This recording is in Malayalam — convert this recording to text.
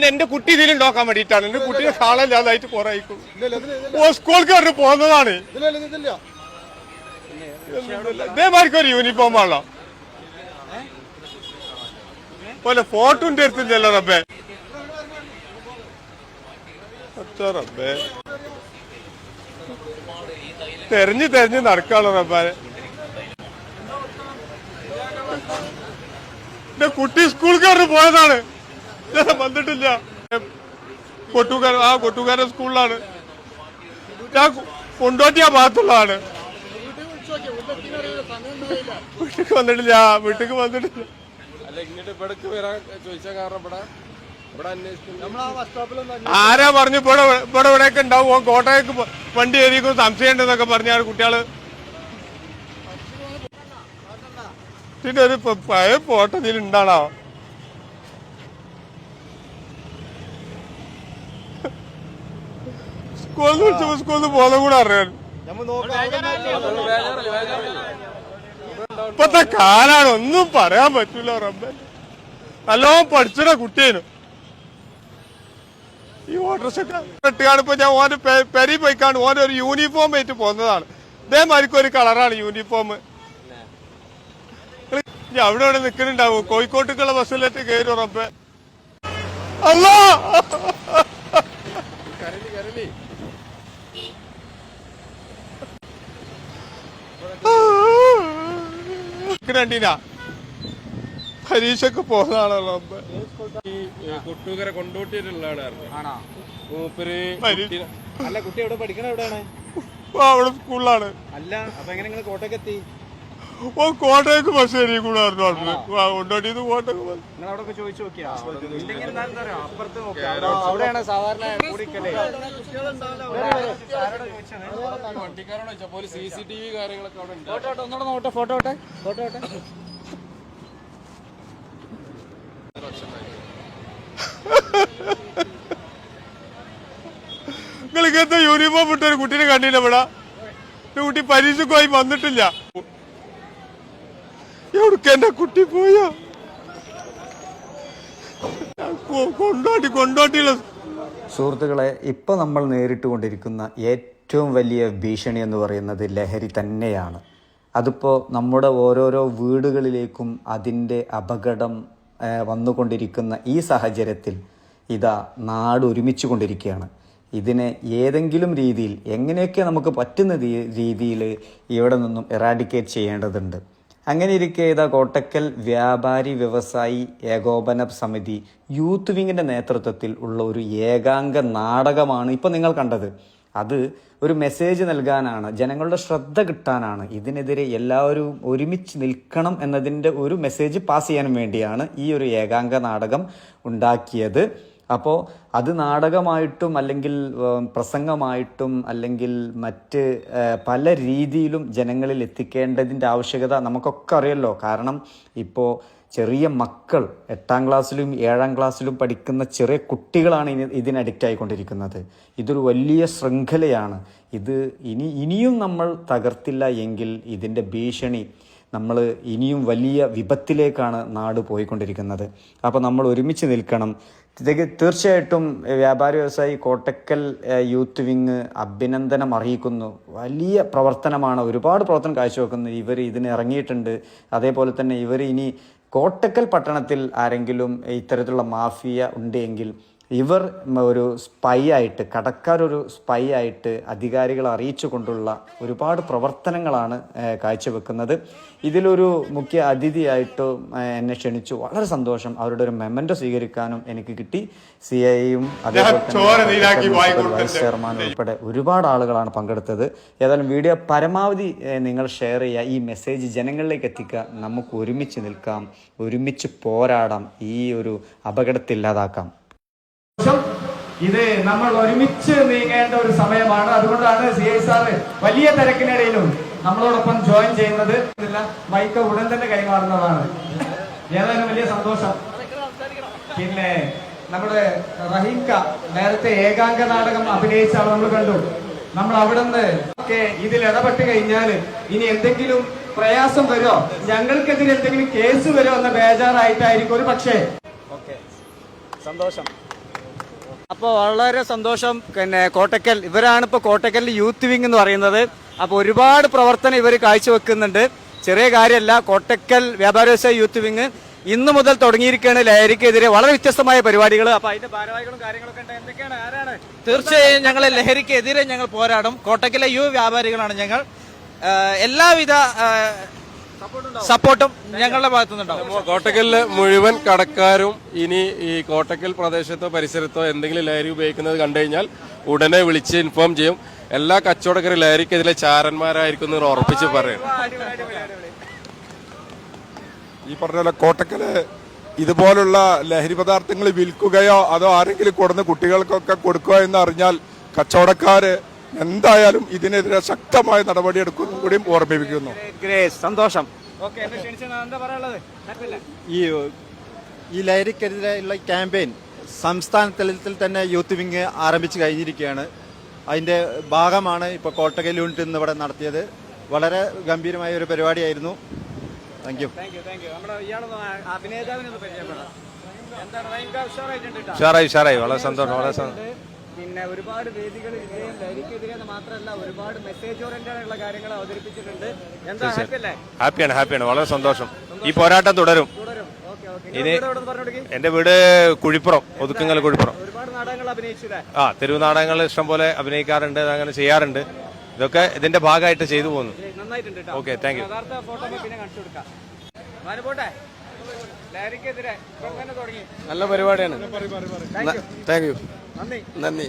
എന്റെ കുട്ടി ഇതിലും നോക്കാൻ വേണ്ടിയിട്ടാണ്. എന്റെ കുട്ടിയെ കാണാനില്ലാതായിട്ട് കുറെ സ്കൂൾക്ക് പോകുന്നതാണ്. ഇതേമാർക്ക് ഒരു യൂണിഫോം ആണല്ലോ പോലെ ഫോട്ടോ ഉണ്ട് എടുത്തില്ലല്ലോ റബ്ബേ. റബ്ബേ തെരഞ്ഞു നടക്കാണോ റബ്ബാനെ. എന്റെ കുട്ടി സ്കൂൾക്കാരന് പോയതാണ്, വന്നിട്ടില്ല. കൊട്ടുകാരൻ സ്കൂളിലാണ്. ഞാൻ കൊണ്ടോട്ടിയ ഭാഗത്തുള്ളതാണ്. വീട്ടിക്ക് വന്നിട്ടില്ല. ആരാ പറഞ്ഞു ഇവിടെയൊക്കെ ഉണ്ടാവും, കോട്ടയൊക്കെ വണ്ടി ഏരിക്കും സംശയം ഉണ്ടെന്നൊക്കെ പറഞ്ഞാണ് കുട്ടികള്. ഇതിന്റെ ഒരു പഴയ ഫോട്ടോ ഇതിൽ ഉണ്ടാണോ? സ്കൂളിൽ പോകുന്ന കൂടെ അറിയാൻ. ഇപ്പത്തെ കാലാണ്, ഒന്നും പറയാൻ പറ്റൂല റബ്ബേ. നല്ലോണം പഠിച്ചിട്ട കുട്ടിയേനു. ഈ ഓട്ടർഷൊക്കെ ഇട്ടുകാണിപ്പോ ഞാൻ ഓന്റെ പെരി പോയിക്കാണ് ഓന്റെ ഒരു യൂണിഫോം ആയിട്ട് പോകുന്നതാണ്. ഇതേമാതിരിക്കും ഒരു കളറാണ് യൂണിഫോം. അവിടെ ഇവിടെ നിൽക്കുന്നുണ്ടാവും. കോഴിക്കോട്ടേക്കുള്ള ബസ്സിലേക്ക് കയറും റബ്ബേ. അല്ലാ രണ്ടിനാ പരീക്ഷക്ക് പോകുന്നതാണല്ലോ. കൊട്ടൂക്കര കൊണ്ടോട്ടിയിലുള്ള മൂപ്പര്. അല്ല, കുട്ടി എവിടെ പഠിക്കണ? എവിടെയാണ്? അവിടെ സ്കൂളിലാണ്. അല്ല, അപ്പൊ എങ്ങനെ നിങ്ങൾ കോട്ടയ്ക്ക് എത്തി? കോട്ടയ്ക്ക് ബസ് കയറി കൂടെ കൊണ്ടോട്ടിന്ന് കോട്ടയ്ക്ക് ബസ്. നിങ്ങൾ അവിടെ ചോദിച്ചു നോക്കിയാ? അപ്പുറത്ത് അവിടെയാണ് സാധാരണ കൂടിക്കല്ലേ. വണ്ടിക്കാരോട് ചോദിച്ചപ്പോൾ CCTV കാര്യങ്ങളൊക്കെ അവിടെ ഉണ്ട്. ഫോട്ടോ ഒന്നുകൂടെ നോട്ടെ. ഫോട്ടോ ഓട്ടെ. നിങ്ങൾ ഇങ്ങനത്തെ യൂണിഫോം ഇട്ടൊരു കുട്ടീനെ കണ്ടില്ല ഇവിടെ. കുട്ടി പരീക്ഷയ്ക്ക് പോയി വന്നിട്ടില്ല. എവിടേക്ക് എന്റെ കുട്ടി പോയോ? കൊണ്ടോട്ടിയുള്ള സുഹൃത്തുക്കളെ, ഇപ്പോൾ നമ്മൾ നേരിട്ടുകൊണ്ടിരിക്കുന്ന ഏറ്റവും വലിയ ഭീഷണി എന്ന് പറയുന്നത് ലഹരി തന്നെയാണ്. അതിപ്പോൾ നമ്മുടെ ഓരോരോ വീടുകളിലേക്കും അതിൻ്റെ അപകടം വന്നുകൊണ്ടിരിക്കുന്ന ഈ സാഹചര്യത്തിൽ ഇതാ നാട് ഒരുമിച്ച് കൊണ്ടിരിക്കുകയാണ്. ഇതിനെ ഏതെങ്കിലും രീതിയിൽ എങ്ങനെയൊക്കെ നമുക്ക് പറ്റുന്ന രീതിയിൽ ഇവിടെ നിന്നും എറാഡിക്കേറ്റ് ചെയ്യേണ്ടതുണ്ട്. അങ്ങനെ ഇരിക്കെ ഇതാ കോട്ടക്കൽ വ്യാപാരി വ്യവസായി ഏകോപന സമിതി യൂത്ത് വിങ്ങിൻ്റെ നേതൃത്വത്തിൽ ഉള്ള ഒരു ഏകാംഗ നാടകമാണ് ഇപ്പോൾ നിങ്ങൾ കണ്ടത്. അത് ഒരു മെസ്സേജ് നൽകാനാണ്, ജനങ്ങളുടെ ശ്രദ്ധ കിട്ടാനാണ്. ഇതിനെതിരെ എല്ലാവരും ഒരുമിച്ച് നിൽക്കണം എന്നതിൻ്റെ ഒരു മെസ്സേജ് പാസ് ചെയ്യാൻ വേണ്ടിയാണ് ഈ ഒരു ഏകാംഗ നാടകം ഉണ്ടാക്കിയത്. അപ്പോൾ അത് നാടകമായിട്ടും അല്ലെങ്കിൽ പ്രസംഗമായിട്ടും അല്ലെങ്കിൽ മറ്റ് പല രീതിയിലും ജനങ്ങളിൽ എത്തിക്കേണ്ടതിൻ്റെ ആവശ്യകത നമുക്കൊക്കെ അറിയല്ലോ. കാരണം ഇപ്പോൾ ചെറിയ മക്കൾ 8ാം ക്ലാസ്സിലും 7ാം ക്ലാസ്സിലും പഠിക്കുന്ന ചെറിയ കുട്ടികളാണ് ഇതിന് അഡിക്റ്റ് ആയിക്കൊണ്ടിരിക്കുന്നത്. ഇതൊരു വലിയ ശൃംഖലയാണ്. ഇത് ഇനിയും നമ്മൾ തകർത്തില്ല എങ്കിൽ ഇതിൻ്റെ ഭീഷണി നമ്മൾ ഇനിയും വലിയ വിപത്തിലേക്കാണ് നാട് പോയിക്കൊണ്ടിരിക്കുന്നത്. അപ്പോൾ നമ്മൾ ഒരുമിച്ച് നിൽക്കണം. തീർച്ചയായിട്ടും വ്യാപാരി വ്യവസായി കോട്ടക്കൽ യൂത്ത് വിങ് അഭിനന്ദനം അറിയിക്കുന്നു. വലിയ പ്രവർത്തനമാണ്, ഒരുപാട് പ്രവർത്തനം കാഴ്ചവെക്കുന്നു. ഇവർ ഇതിന് ഇറങ്ങിയിട്ടുണ്ട്. അതേപോലെ തന്നെ ഇവർ ഇനി കോട്ടക്കൽ പട്ടണത്തിൽ ആരെങ്കിലും ഇത്തരത്തിലുള്ള മാഫിയ ഉണ്ടെങ്കിൽ ഇവർ ഒരു സ്പൈ ആയിട്ട്, കടക്കാരൊരു സ്പൈ ആയിട്ട് അധികാരികളെ അറിയിച്ചു കൊണ്ടുള്ള ഒരുപാട് പ്രവർത്തനങ്ങളാണ് കാഴ്ചവെക്കുന്നത്. ഇതിലൊരു മുഖ്യ അതിഥിയായിട്ട് എന്നെ ക്ഷണിച്ചു. വളരെ സന്തോഷം. അവരുടെ ഒരു മെമ്മൻറ്റോ സ്വീകരിക്കാനും എനിക്ക് കിട്ടി. CIയും അതേപോലെ തന്നെ വൈസ് ചെയർമാൻ ഉൾപ്പെടെ ഒരുപാട് ആളുകളാണ് പങ്കെടുത്തത്. ഏതായാലും വീഡിയോ പരമാവധി നിങ്ങൾ ഷെയർ ചെയ്യുക, ഈ മെസ്സേജ് ജനങ്ങളിലേക്ക് എത്തിക്കുക. നമുക്ക് ഒരുമിച്ച് നിൽക്കാം, ഒരുമിച്ച് പോരാടാം, ഈ ഒരു അപകടത്തെ ഇല്ലാതാക്കാം. ഇത് നമ്മൾ ഒരുമിച്ച് നീങ്ങേണ്ട ഒരു സമയമാണ്. അതുകൊണ്ടാണ് CI സാറ് വലിയ തിരക്കിനിടയിലും നമ്മളോടൊപ്പം ജോയിൻ ചെയ്യുന്നത്. മൈക്ക് ഉടൻ തന്നെ കൈമാറുന്നതാണ്. ഏതായാലും വലിയ സന്തോഷം. പിന്നെ നമ്മുടെ റഹീംക നേരത്തെ ഏകാംഗ നാടകം അഭിനയിച്ച ആൾ നമ്മൾ കണ്ടു. നമ്മൾ അവിടെ നിന്ന് ഒക്കെ ഇതിൽ ഇടപെട്ട് കഴിഞ്ഞാൽ ഇനി എന്തെങ്കിലും പ്രയാസം വരുമോ, ഞങ്ങൾക്കെതിരെ എന്തെങ്കിലും കേസ് വരുമോ എന്ന ബേജാറായിട്ടായിരിക്കും ഒരു പക്ഷേ. സന്തോഷം. അപ്പോൾ വളരെ സന്തോഷം. പിന്നെ കോട്ടക്കൽ ഇവരാണ് ഇപ്പോൾ കോട്ടക്കലിൽ യൂത്ത് വിങ് എന്ന് പറയുന്നത്. അപ്പോൾ ഒരുപാട് പ്രവർത്തനം ഇവർ കാഴ്ചവെക്കുന്നുണ്ട്. ചെറിയ കാര്യമല്ല. കോട്ടക്കൽ വ്യാപാര വ്യവസായ യൂത്ത് വിങ് ഇന്ന് മുതൽ തുടങ്ങിയിരിക്കുകയാണ് ലഹരിക്കെതിരെ വളരെ വ്യത്യസ്തമായ പരിപാടികൾ. അപ്പോൾ അതിന്റെ ഭാരവാഹികളും കാര്യങ്ങളൊക്കെ ഉണ്ട്. എന്തൊക്കെയാണ്, ആരാണ്? തീർച്ചയായും ഞങ്ങൾ ലഹരിക്കെതിരെ ഞങ്ങൾ പോരാടും. കോട്ടക്കലെ യുവ വ്യാപാരികളാണ് ഞങ്ങൾ. എല്ലാവിധ സപ്പോർട്ടും ഞങ്ങളുടെ ഭാഗത്തുനിന്നുണ്ടാവും. കോട്ടക്കലിലെ മുഴുവൻ കടക്കാരും ഇനി ഈ കോട്ടക്കൽ പ്രദേശത്തോ പരിസരത്തോ എന്തെങ്കിലും ലഹരി ഉപയോഗിക്കുന്നത് കണ്ടു കഴിഞ്ഞാൽ ഉടനെ വിളിച്ച് ഇൻഫോം ചെയ്യും. എല്ലാ കച്ചവടക്കാരും ലഹരിക്കെതിരെ ചാരന്മാരായിരിക്കും എന്ന് ഉറപ്പിച്ച് പറയും. ഈ പറഞ്ഞ പോലെ കോട്ടക്കല് ഇതുപോലുള്ള ലഹരി പദാർത്ഥങ്ങൾ വിൽക്കുകയോ അതോ ആരെങ്കിലും കൊടുന്ന് കുട്ടികൾക്കൊക്കെ കൊടുക്കുകയോ എന്ന് അറിഞ്ഞാൽ കച്ചവടക്കാര് എന്തായാലും ഇതിനെതിരെ ശക്തമായ നടപടിയെടുക്കുന്നു കൂടിയും ഓർമ്മിപ്പിക്കുന്നു. സന്തോഷം. എന്താ പറയാനുള്ളത്? ഈ ലഹരിക്കെതിരെയുള്ള ക്യാമ്പയിൻ സംസ്ഥാന തലത്തിൽ തന്നെ യൂത്ത് വിങ് ആരംഭിച്ചു കഴിഞ്ഞിരിക്കുകയാണ്. അതിൻ്റെ ഭാഗമാണ് ഇപ്പോൾ കോട്ടക്കൽ യൂണിറ്റ് ഇന്ന് ഇവിടെ നടത്തിയത്. വളരെ ഗംഭീരമായ ഒരു പരിപാടിയായിരുന്നു. Thank you. ഉഷാറായി. വളരെ സന്തോഷം. പിന്നെ ഒരുപാട് വേദികൾ ഇദ്ദേഹം ലഹരിക്കെതിരെ മാത്രമല്ല ഒരുപാട് മെസ്സേജ് ഓറിയന്റഡ് ആയിട്ടുള്ള കാര്യങ്ങൾ അവതരിപ്പിച്ചിട്ടുണ്ട്. എന്താ ഹാപ്പിയാണ്. വളരെ സന്തോഷം. ഈ പോരാട്ടം തുടരും. ഇനി എന്റെ വീട് കുഴിപ്പുറം, ഒതുക്കുങ്ങൽ കുഴിപ്പുറം. ഒരുപാട് നാടകങ്ങൾ അഭിനയിച്ചില്ലേ? തെരുവ് നാടകങ്ങൾ ഇഷ്ടംപോലെ അഭിനയിക്കാറുണ്ട്, അങ്ങനെ ചെയ്യാറുണ്ട്. ഇതൊക്കെ ഇതിന്റെ ഭാഗമായിട്ട് ചെയ്തു പോകുന്നു. നന്നായിട്ടുണ്ട്. Okay, thank you. യഥാർത്ഥ ഫോട്ടോ പിന്നെ കാണിച്ചു കൊടുക്കാം. പോട്ടെ. ലഹരിക്കെതിരെ തുടങ്ങി. നല്ല പരിപാടിയാണ്. Thank you. Thank you. നന്ദി. നന്ദി.